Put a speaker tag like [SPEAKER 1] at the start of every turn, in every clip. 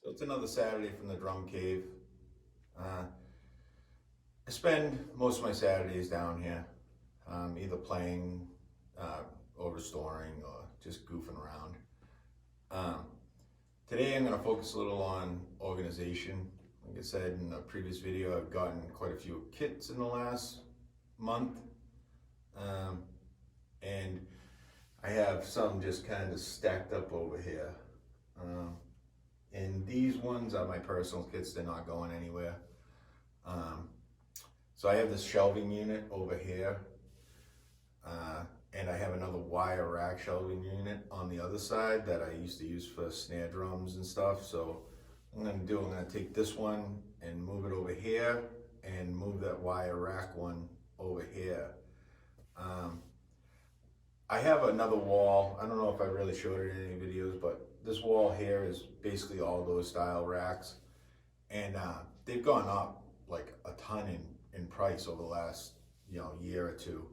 [SPEAKER 1] So it's another Saturday from the drum cave. I spend most of my Saturdays down here, either playing or restoring or just goofing around. Today I'm going to focus a little on organization. Like I said in a previous video, I've gotten quite a few kits in the last month. And I have some just kind of stacked up over here. And these ones are my personal kits, they're not going anywhere. So I have this shelving unit over here. And I have another wire rack shelving unit on the other side that I used to use for snare drums and stuff. So what I'm gonna take this one and move it over here and move that wire rack one over here. I have another wall. I don't know if I really showed it in any videos, but this wall here is basically all those style racks. And they've gone up like a ton in price over the last year or two.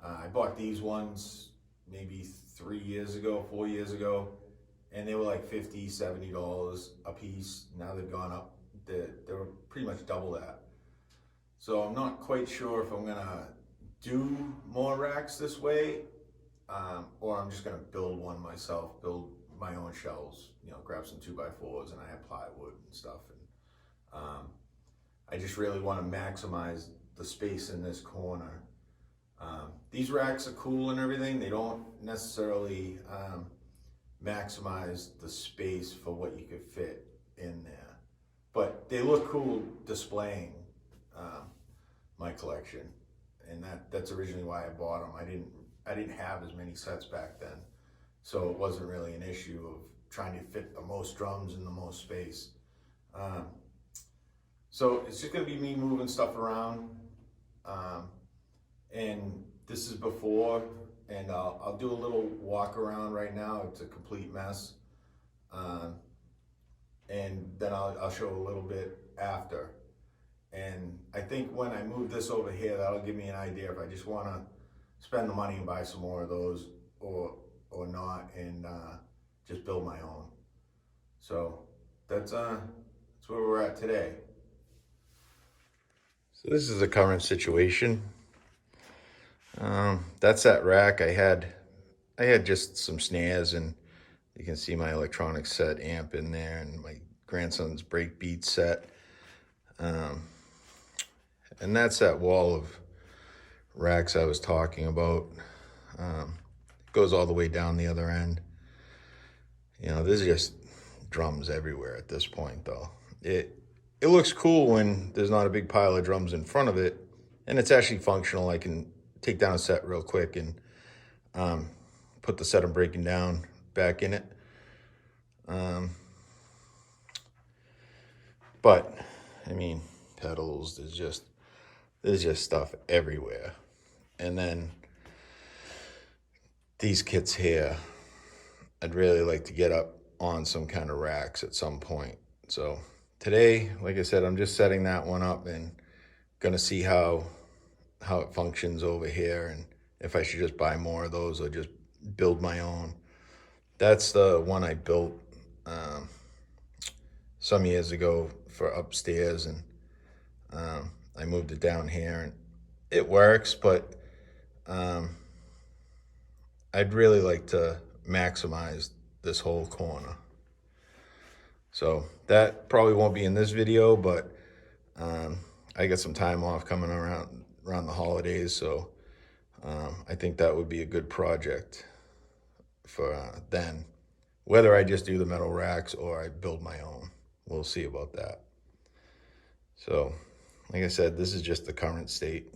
[SPEAKER 1] I bought these ones maybe 3 years ago, 4 years ago, and they were like $50, $70 a piece. Now they've gone up, they're pretty much double that. So I'm not quite sure if I'm gonna do more racks this way, or I'm just gonna build one myself, build my own shelves, grab some 2x4s, and I have plywood and stuff. And I just really wanna maximize the space in this corner. These racks are cool and everything. They don't necessarily maximize the space for what you could fit in there, but they look cool displaying my collection, and that's originally why I bought them. I didn't have as many sets back then, so it wasn't really an issue of trying to fit the most drums in the most space. So it's just gonna be me moving stuff around. And this is before, and I'll do a little walk around right now. It's a complete mess. And then I'll show a little bit after. And I think when I move this over here, that'll give me an idea if I just wanna spend the money and buy some more of those or not, and just build my own. So that's where we're at today. So this is the current situation. That's that rack. I had just some snares, and you can see my electronic set amp in there, and my grandson's breakbeat set. And that's that wall of racks I was talking about. It goes all the way down the other end. There's just drums everywhere at this point, though. It looks cool when there's not a big pile of drums in front of it, and it's actually functional. I can take down a set real quick and put the set I'm breaking down back in it. But I mean, pedals, there's just stuff everywhere. And then these kits here, I'd really like to get up on some kind of racks at some point. So today, like I said, I'm just setting that one up and gonna see how it functions over here, and if I should just buy more of those or just build my own. That's the one I built some years ago for upstairs, and I moved it down here, and it works, but I'd really like to maximize this whole corner. So that probably won't be in this video, but I got some time off coming around the holidays, so I think that would be a good project for then. Whether I just do the metal racks or I build my own, we'll see about that. So, like I said, this is just the current state.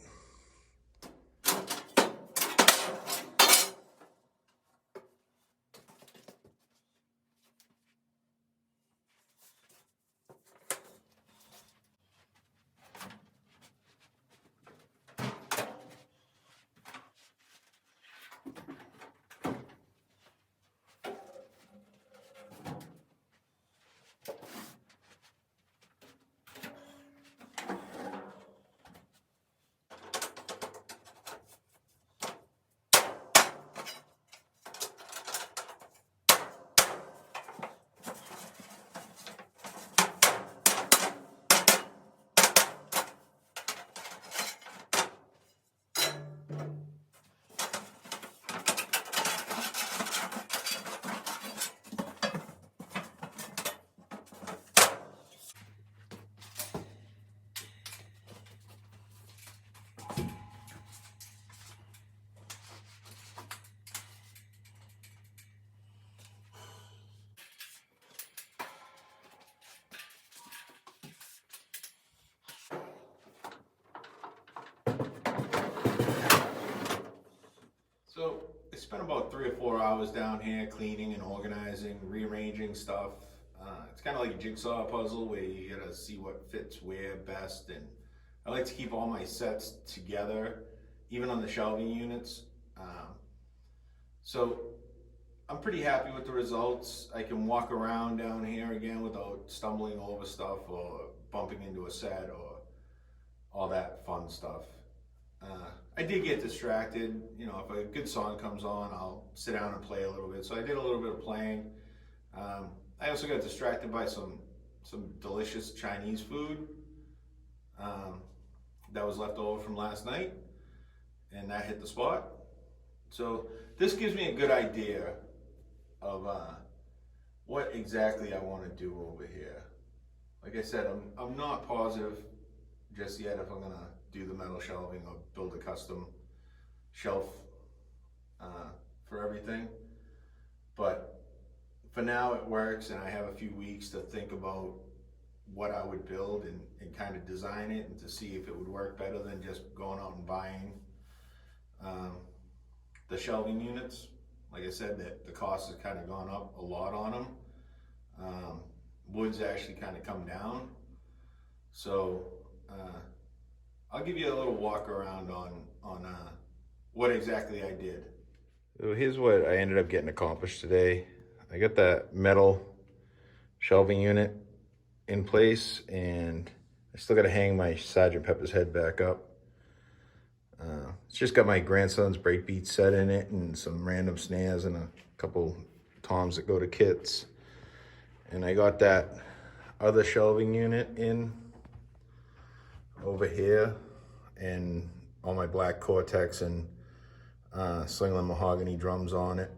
[SPEAKER 1] 3 or 4 hours down here cleaning and organizing, rearranging stuff. It's kind of like a jigsaw puzzle where you gotta see what fits where best, and I like to keep all my sets together, even on the shelving units. So I'm pretty happy with the results. I can walk around down here again without stumbling over stuff or bumping into a set or all that fun stuff. I did get distracted. You know, if a good song comes on, I'll sit down and play a little bit. So I did a little bit of playing. I also got distracted by some delicious Chinese food that was left over from last night, and that hit the spot. So this gives me a good idea of what exactly I want to do over here. Like I said, I'm not positive just yet if I'm gonna do the metal shelving or build a custom shelf for everything. But for now it works, and I have a few weeks to think about what I would build and kind of design it, and to see if it would work better than just going out and buying the shelving units. Like I said, that the cost has kind of gone up a lot on them. Wood's actually kind of come down. So I'll give you a little walk around on what exactly I did. So here's what I ended up getting accomplished today. I got that metal shelving unit in place, and I still got to hang my Sgt. Pepper's head back up. It's just got my grandson's breakbeat set in it, and some random snares and a couple toms that go to kits. And I got that other shelving unit in over here, and all my black Cortex and Slingland mahogany drums on it.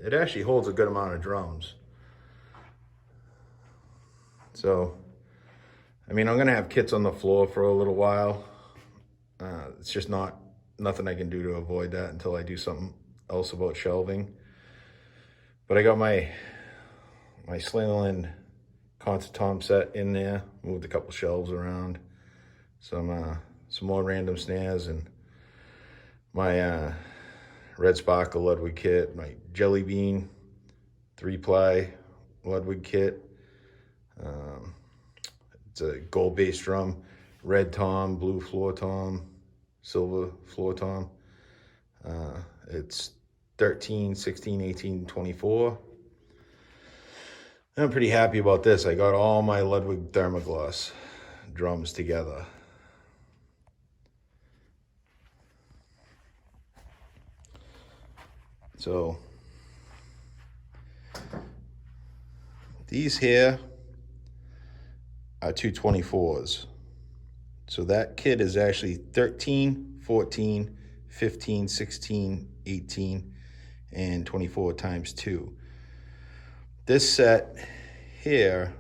[SPEAKER 1] It actually holds a good amount of drums. So, I mean, I'm gonna have kits on the floor for a little while. It's just nothing I can do to avoid that until I do something else about shelving. But I got my Slingland concert tom set in there, moved a couple shelves around, some more random snares, and my Red Sparkle Ludwig kit, my Jelly Bean 3-ply Ludwig kit. It's a gold bass drum, red tom, blue floor tom, silver floor tom. It's 13, 16, 18, 24. I'm pretty happy about this. I got all my Ludwig Thermogloss drums together. So these here are 224s. So that kit is actually 13, 14, 15, 16, 18, and 24 times 2. This set here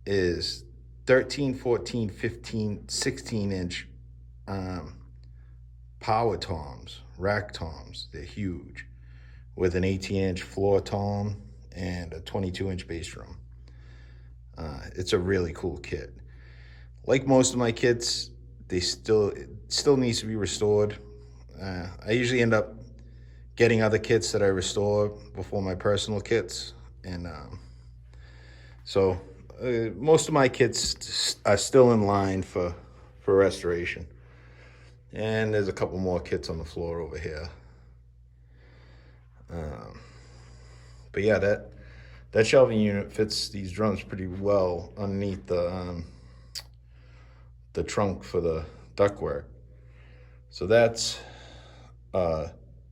[SPEAKER 1] is 13, 14, 15, 16 inch power toms, rack toms. They're huge, with an 18-inch floor tom and a 22-inch bass drum. It's a really cool kit. Like most of my kits, it still needs to be restored. I usually end up getting other kits that I restore before my personal kits, and so most of my kits are still in line for restoration. And there's a couple more kits on the floor over here. But yeah, that shelving unit fits these drums pretty well underneath the trunk for the ductwork. So that's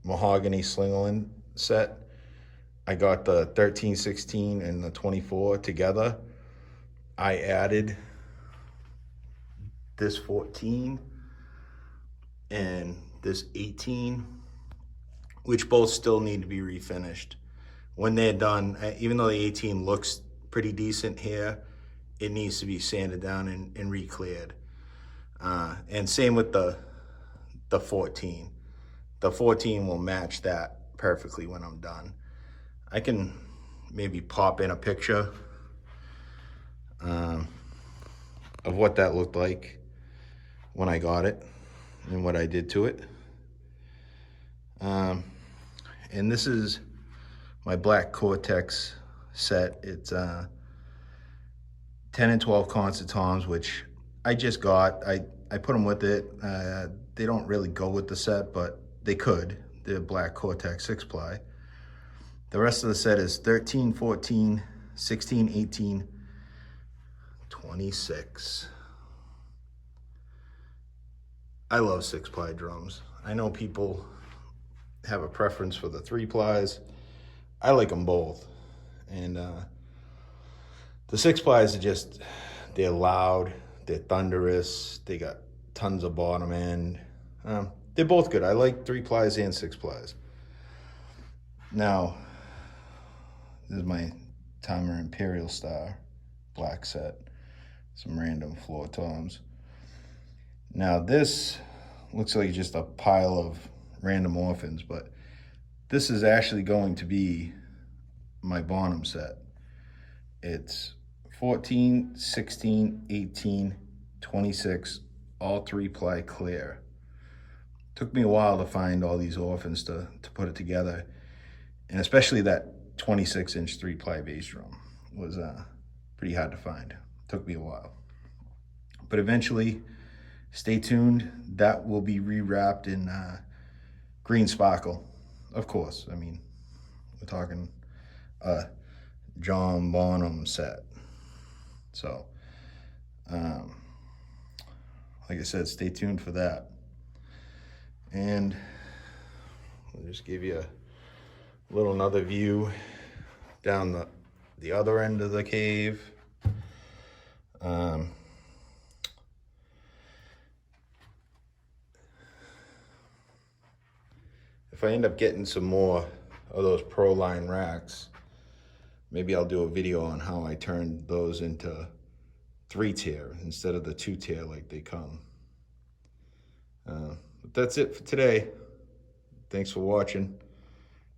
[SPEAKER 1] mahogany Slingland set. I got the 13, 16, and the 24 together. I added this 14 and this 18, which both still need to be refinished. When they're done, even though the 18 looks pretty decent here, it needs to be sanded down and re-cleared. And same with the 14. The 14 will match that perfectly when I'm done. I can maybe pop in a picture of what that looked like when I got it and what I did to it. And this is my black Cortex set. It's 10 and 12 concert toms, which I just got. I put them with it. They don't really go with the set, but they could. They're black Cortex 6-ply. The rest of the set is 13, 14, 16, 18, 26. I love 6-ply drums. I know people have a preference for the 3-plies. I like them both. And the 6-plies are just, they're loud, they're thunderous, they got tons of bottom end. They're both good. I like 3-plies and 6-plies. Now, this is my Timer Imperial Star black set. Some random floor toms. Now this looks like just a pile of random orphans, but this is actually going to be my Bonham set. It's 14, 16, 18, 26, all 3-ply clear. Took me a while to find all these orphans to put it together, and especially that 26-inch 3-ply bass drum was pretty hard to find. Took me a while, but eventually, stay tuned. That will be rewrapped in green sparkle, of course. I mean, we're talking a John Bonham set. So, like I said, stay tuned for that. And I'll just give you a little another view down the other end of the cave. If I end up getting some more of those Pro Line racks, maybe I'll do a video on how I turned those into 3-tier instead of the 2-tier like they come. But that's it for today. Thanks for watching.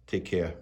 [SPEAKER 1] Take care.